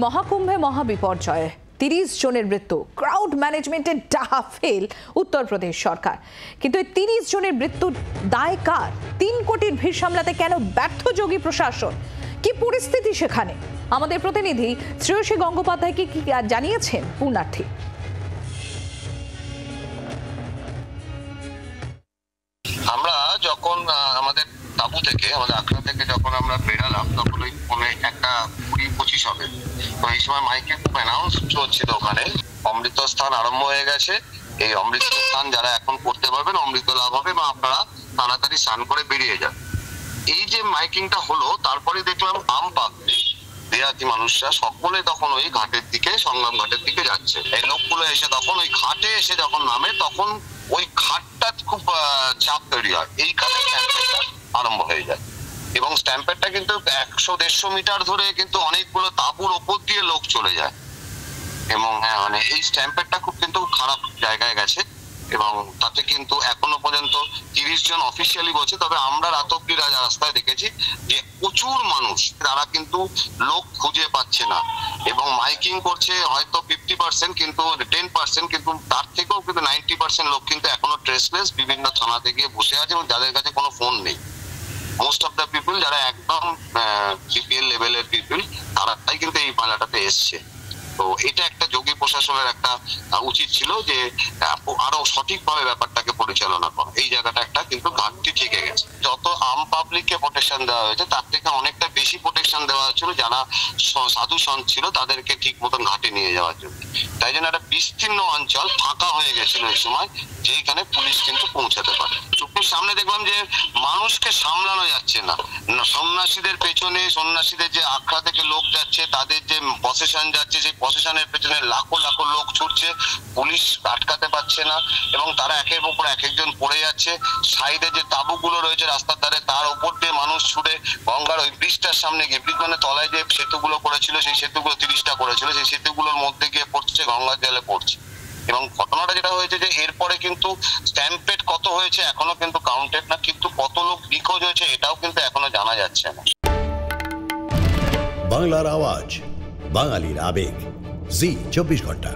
মহাকুম্ভে মহাবিপর্যয়, 30 জনের মৃত্যু। ক্রাউড ম্যানেজমেন্টের ডাহা ফেল উত্তরপ্রদেশ সরকার। কিন্তু এই 30 জনের মৃত্যুর দায় কার? 3 কোটির ভিড় সামলাতে কেন ব্যর্থ যোগী প্রশাসন? কি পরিস্থিতি সেখানে? আমাদের প্রতিনিধি শ্রেয়সী গঙ্গোপাধ্যায় কি জানিয়েছেন পুণ্যার্থী। আমরা যখন আমাদের তাবু থেকে, আমাদের আখড়া থেকে যখন আমরা বেরালাম, তখন ওই একটা 20-25 হবে। তো এই সময় মাইকে খুব অ্যানাউন্স হচ্ছিল ওখানে অমৃত স্থান আরম্ভ হয়ে গেছে। এই অমৃত স্থান যারা এখন করতে পারবেন অমৃত লাভ হবে, বা আপনারা তাড়াতাড়ি স্নান করে বেরিয়ে যান। এই যে মাইকিংটা হলো, তারপরে দেখলাম আম পাখি দেহাতি মানুষরা সকলে তখন ওই ঘাটের দিকে, সংগ্রাম ঘাটের দিকে যাচ্ছে। এই লোকগুলো এসে তখন ওই ঘাটে এসে যখন নামে, তখন ওই ঘাটটা খুব চাপ তৈরি হয়। এই ঘাটে স্ট্যাম্পেডটা আরম্ভ হয়ে যায়, এবং স্ট্যাম্পেডটা কিন্তু 100-150 মিটার ধরে কিন্তু অনেকগুলো তাঁবুর ওপর দিয়ে লোক চলে যায়। এবং হ্যাঁ, মানে এই স্ট্যাম্পেডটা খুব কিন্তু খারাপ জায়গায় গেছে, এবং তাতে কিন্তু এখনো পর্যন্ত 30 জন অফিসিয়ালি বলছে। তবে আমরা রাত অব্দি রাস্তায় দেখেছি যে প্রচুর মানুষ, তারা কিন্তু লোক খুঁজে পাচ্ছে না, এবং মাইকিং করছে হয়তো 50%, কিন্তু 10%, কিন্তু তার থেকেও কিন্তু 90% লোক কিন্তু এখনো ট্রেসলেস, বিভিন্ন থানাতে গিয়ে বসে আছে, এবং যাদের কাছে কোনো ফোন নেই। মোস্ট অফ দ্য পিপল যারা একদম বিপিএল লেভেলের পিপল, তারাই কিন্তু এই পালাটাতে এসছে। তো এটা একটা যোগী প্রশাসনের একটা উচিত ছিল যে আরো সঠিকভাবে ব্যাপারটাকে পরিচালনা করা। এই জায়গাটা একটা কিন্তু ঘাটতি থেকে গেছে। যত আম পাবলিককে প্রোটেকশন দেওয়া হয়েছে, তার থেকে অনেকটা বেশি প্রোটেকশন দেওয়া হয়েছিল যারা সাধু সন্ত ছিল, তাদেরকে ঠিক মতন ঘাটে নিয়ে যাওয়ার জন্য। তাই জন্য একটা বিস্তীর্ণ অঞ্চল ফাঁকা হয়ে গেছিল এই সময়, যেখানে পুলিশ কিন্তু পৌঁছাতে পারে। চোখের সামনে দেখলাম যে মানুষকে সামলানো যাচ্ছে না। সন্ন্যাসীদের পেছনে, সন্ন্যাসীদের যে আখড়া থেকে লোক যাচ্ছে, তাদের যে প্রসেশন যাচ্ছে, সেই প্রসেশনের পেছনে লাখো লাখো লোক ছুটছে, পুলিশ আটকাতে পারছে না, এবং তারা একের উপর এক একজন পড়ে যাচ্ছে। সাইডে যে তাঁবুগুলো রয়েছে রাস্তার ধারে, তার উপর দিয়ে মানুষ ছুটে গঙ্গার ওই ব্রিজটার সামনে গিয়ে, ব্রিজ মানে তলায় যে সেতুগুলো করেছিল, সেই সেতুগুলো 30টা করেছিল, সেই সেতুগুলোর মধ্যে গিয়ে পড়ছে, গঙ্গার জলে পড়ছে। এবং ঘটনাটা যেটা হয়েছে যে এরপরে কিন্তু স্ট্যাম্পেড কত হয়েছে এখনো কিন্তু কাউন্টেড না, কিন্তু কত লোক নিখোঁজ হয়েছে এটাও কিন্তু এখনো জানা যাচ্ছে না। বাংলার আওয়াজ, বাঙালির আবেগ, জি 24 ঘন্টা।